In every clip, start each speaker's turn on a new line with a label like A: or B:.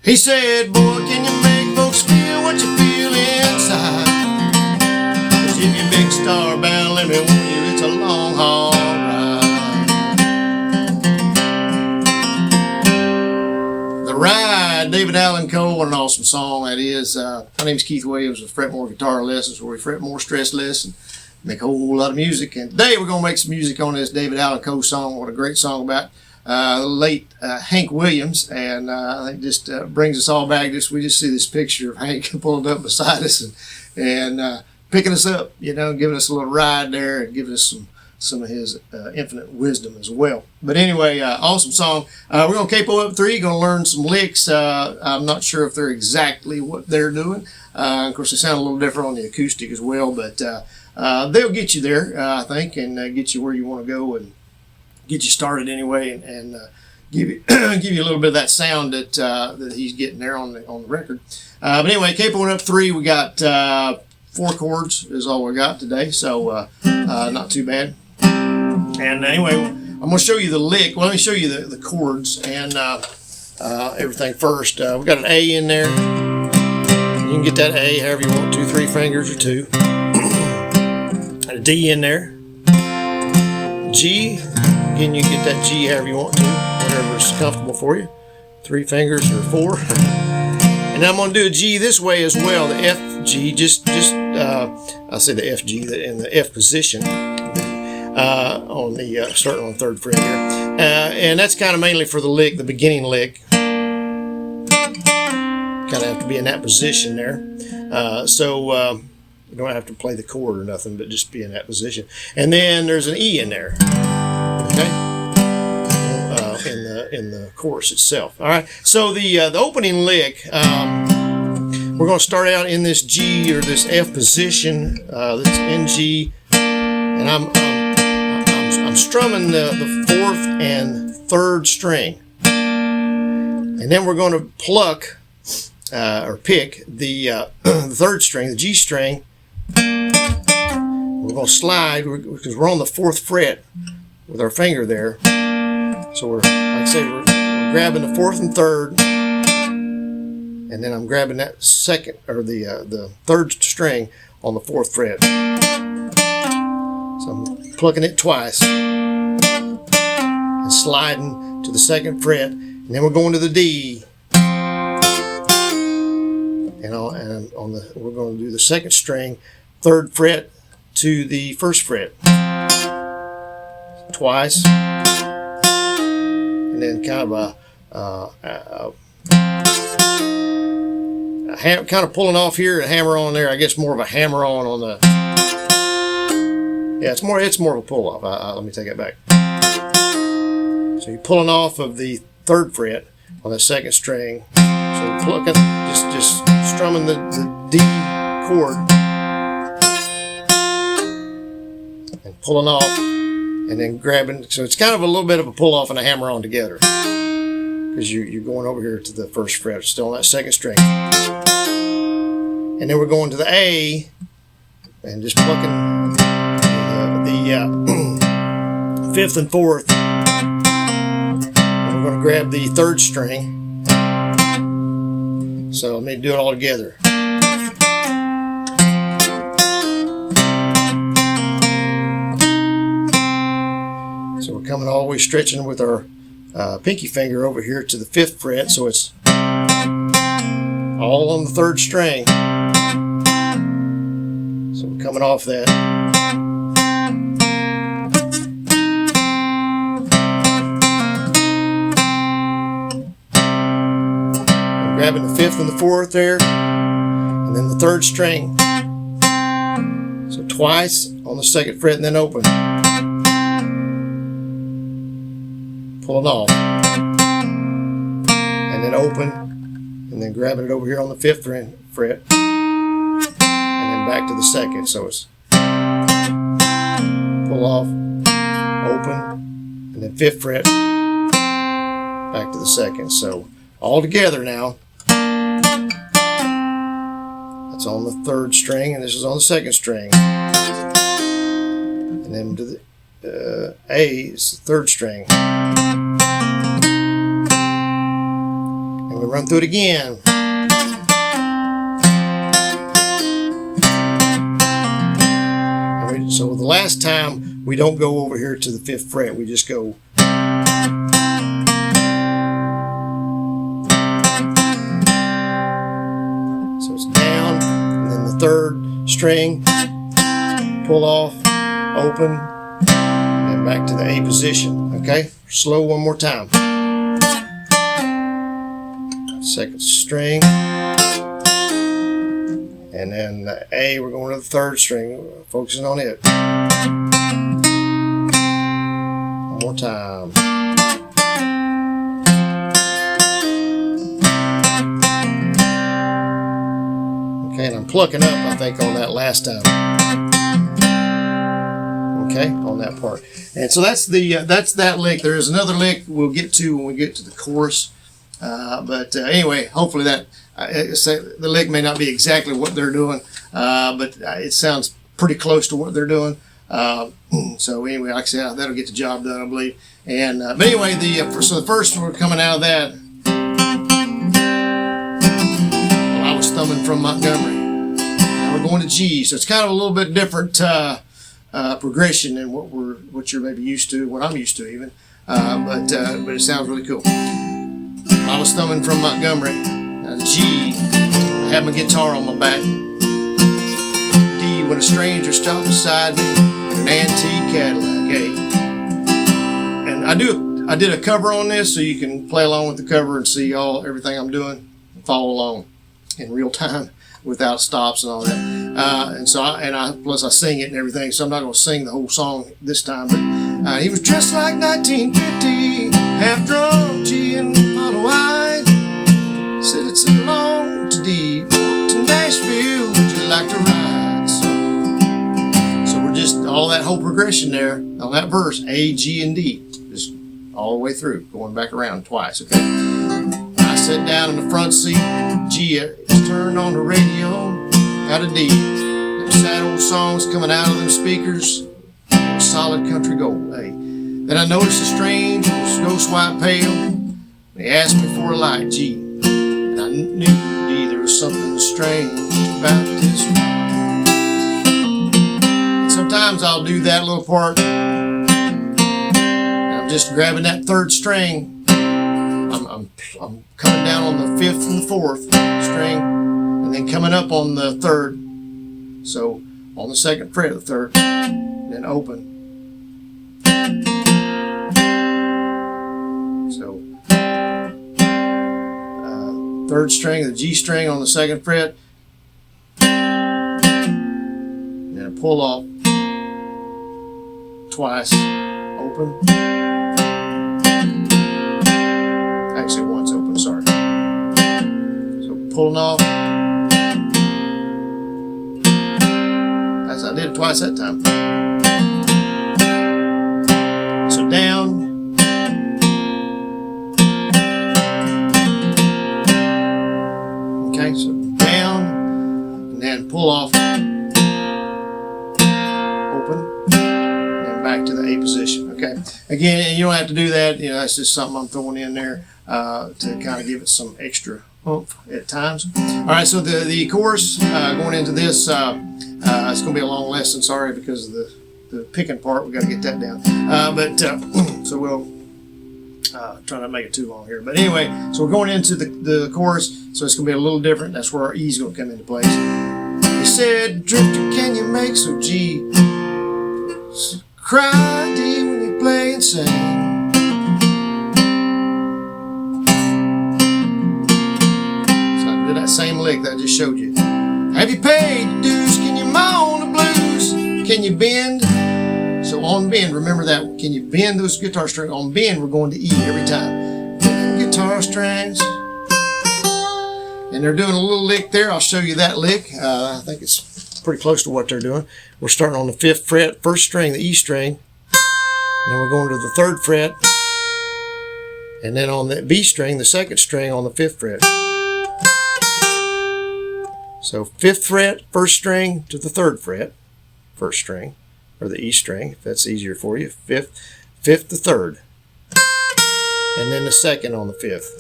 A: He said, boy, can you make folks feel what you feel inside? 'Cause if you're big star bound, let me warn you, it's a long haul ride. The Ride, David Allan Coe, what an awesome song that is. My name's Keith Williams with Fretmore Guitar Lessons, where we fret more, stress less, and make a whole lot of music. And today we're going to make some music on this David Allan Coe song. What a great song about the late Hank Williams, and I think just brings us all back. We just see this picture of Hank pulling up beside us and picking us up, giving us a little ride there and giving us some of his infinite wisdom as well. But anyway, awesome song. We're going to capo up 3, going to learn some licks. I'm not sure if they're exactly what they're doing. Of course, they sound a little different on the acoustic as well, but they'll get you there, I think, and get you where you want to go and get you started anyway, and give you give you a little bit of that sound that he's getting there on the record. But anyway, capoing up 3, we got 4 chords is all we got today, so not too bad. And anyway, I'm going to show you the lick. Well, let me show you the chords and everything first. We got an A in there. You can get that A however you want, 2, 3 fingers or 2. A D in there. G. Again, you can get that G however you want to, whatever's comfortable for you. 3 fingers or 4. And I'm going to do a G this way as well. The F G, I say the F G in the F position on the starting on the 3rd fret here, and that's kind of mainly for the lick, the beginning lick. Kind of have to be in that position there, so you don't have to play the chord or nothing, but just be in that position. And then there's an E in there. Okay, in the chorus itself. All right. So the opening lick, we're going to start out in this G or this F position. That's in G, and I'm strumming the 4th and 3rd string, and then we're going to pluck or pick the 3rd string, the G string. We're going to slide because we're on the 4th fret with our finger there. So we're, like I say, we're grabbing the 4th and 3rd, and then I'm grabbing that 2nd or the 3rd string on the 4th fret. So I'm plucking it twice and sliding to the 2nd fret, and then we're going to the D. And we're going to do the 2nd string, 3rd fret to the 1st fret twice, and then kind of kind of pulling off here, a hammer on there. I guess more of a hammer on the. Yeah, it's more of a pull off. Let me take it back. So you're pulling off of the 3rd fret on the 2nd string. So you're plucking, just strumming the D chord and pulling off, and then grabbing. So it's kind of a little bit of a pull off and a hammer on together, because you're going over here to the 1st fret, still on that 2nd string, and then we're going to the A and just plucking the 5th and 4th. And we're going to grab the 3rd string. So let me do it all together. So we're coming all the way, stretching with our pinky finger over here to the 5th fret, so it's all on the 3rd string. So we're coming off that. I'm grabbing the 5th and the 4th there, and then the 3rd string. So twice on the 2nd fret and then open. Pulling off, and then open, and then grabbing it over here on the 5th fret, and then back to the 2nd. So it's pull off, open, and then 5th fret, back to the 2nd. So all together now. That's on the 3rd string, and this is on the 2nd string, and then to the A is the 3rd string. And we run through it again. So the last time we don't go over here to the 5th fret, we just go. So it's down, and then the 3rd string, pull off, open, and then back to the A position. Okay, slow one more time. 2nd string. And then the A, we're going to the 3rd string, focusing on it. One more time. Okay, and I'm plucking up, I think, on that last time. Okay, on that part. And so that's that lick. There is another lick we'll get to when we get to the chorus. But anyway, hopefully that the lick may not be exactly what they're doing, but it sounds pretty close to what they're doing. So anyway, like I said, that'll get the job done, I believe. And but anyway, so the first one coming out of that, well, I was thumbing from Montgomery. Now we're going to G, so it's kind of a little bit different progression than what you're maybe used to, what I'm used to even. But it sounds really cool. I was thumbing from Montgomery. Now G, I had my guitar on my back. D, when a stranger stopped beside me in an antique Cadillac. A. And I did a cover on this, so you can play along with the cover and see everything I'm doing, follow along in real time without stops and all that. Plus I sing it and everything, so I'm not going to sing the whole song this time. But he was dressed like 1950, half drunk, G and bottle wine. Said it's along to D, walk to Nashville, would you like to ride? So we're just all that whole progression there on that verse, A, G, and D, just all the way through, going back around twice. Okay. I sat down in the front seat. G is turned on the radio. Out of D, them sad old songs coming out of them speakers, solid country gold. Hey, then I noticed a strange ghost white pale. They asked me for a light, G, and I knew D there was something strange about this. And sometimes I'll do that little part, and I'm just grabbing that 3rd string. I'm coming down on the 5th and the 4th string, and then coming up on the 3rd. So on the 2nd fret of the 3rd, then open. So 3rd string, the G string on the 2nd fret, and then a pull off twice, open. Actually, once open, sorry. So pulling off. I did it twice that time. So down. Okay, so down, and then pull off, open, and then back to the A position. Okay, again, you don't have to do that. That's just something I'm throwing in there to kind of give it some extra oomph at times. All right, so the chorus going into this. It's going to be a long lesson, sorry, because of the picking part. We've got to get that down. So we'll try not to make it too long here. But anyway, so we're going into the chorus, so it's going to be a little different. That's where our E is going to come into place. He said, drifter, can you make so G? Cry D when you play and sing. So I did that same lick that I just showed you. Have you paid your dues? Can you moan the blues? Can you bend? So on bend, remember that. Can you bend those guitar strings? On bend, we're going to E every time. Guitar strings. And they're doing a little lick there. I'll show you that lick. I think it's pretty close to what they're doing. We're starting on the 5th fret, 1st string, the E string. And then we're going to the 3rd fret. And then on the B string, the 2nd string on the 5th fret. So 5th fret, 1st string to the 3rd fret, 1st string, or the E string, if that's easier for you. 5th to 3rd, and then the 2nd on the 5th.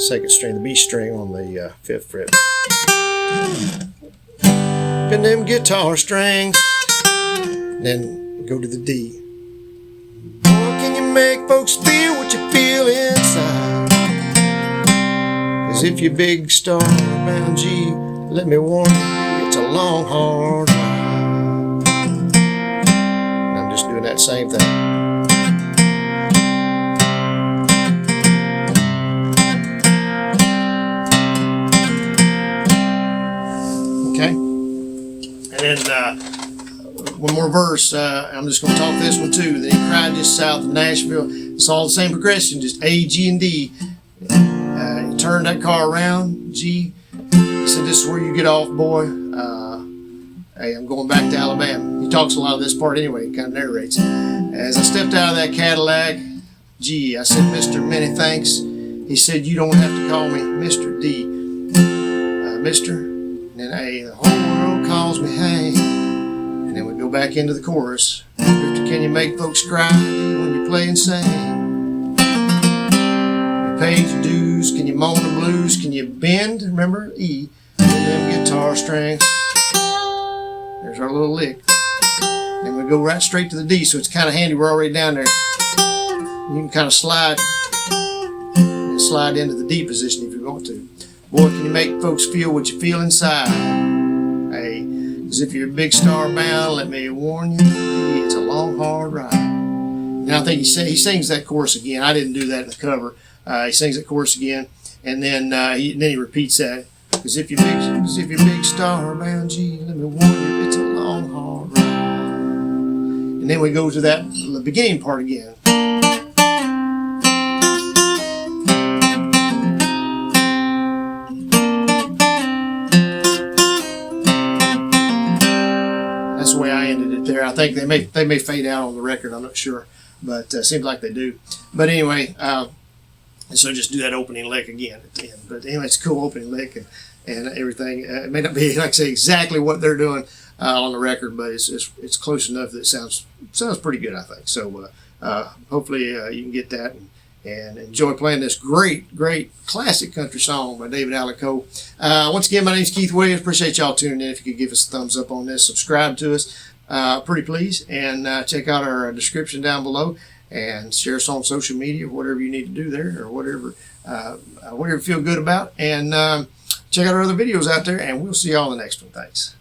A: second string, the B string on the 5th fret. Pin them guitar strings, then go to the D. Boy, can you make folks feel what you feel inside? 'Cause if you're big star bound G, let me warn you, it's a long, hard ride. And I'm just doing that same thing. Okay. And then one more verse. I'm just going to talk this one too. Then he cried just south of Nashville. It's all the same progression, just A, G, and D. He turned that car around, G. He said, "This is where you get off, boy. Hey, I'm going back to Alabama." He talks a lot of this part anyway. He kind of narrates. As I stepped out of that Cadillac, G, I said, "Mr. Many thanks." He said, "You don't have to call me Mr. D. Mr." And then A, the whole world calls me Hank. And then we go back into the chorus. Can you make folks cry when you play and sing? You pay your dues. Can you moan the blues? Can you bend? Remember E. With them guitar strings. There's our little lick. Then we go right straight to the D. So it's kind of handy. We're already down there. You can kind of slide into the D position if you want to. Boy, can you make folks feel what you feel inside? Hey, because if you're a big star bound, let me warn you, it's a long, hard ride. And I think he sings that chorus again. I didn't do that in the cover. He sings that chorus again, and then he repeats that. Because if you're big star bound, G, let me warn you, it's a long, hard ride. And then we go to the beginning part again. That's the way I ended it there. I think they may fade out on the record. I'm not sure, but seems like they do. But anyway, so just do that opening lick again at the end. But anyway, it's a cool opening lick and everything. It may not be, like I say, exactly what they're doing on the record, but it's close enough that it sounds pretty good, I think. So hopefully you can get that and enjoy playing this great classic country song by David Allan Coe. Once again, my name is Keith Williams. Appreciate y'all tuning in. If you could give us a thumbs up on this, subscribe to us, pretty please, and check out our description down below and share us on social media, whatever you need to do there, or whatever you feel good about. And check out our other videos out there, and we'll see y'all in the next one. Thanks.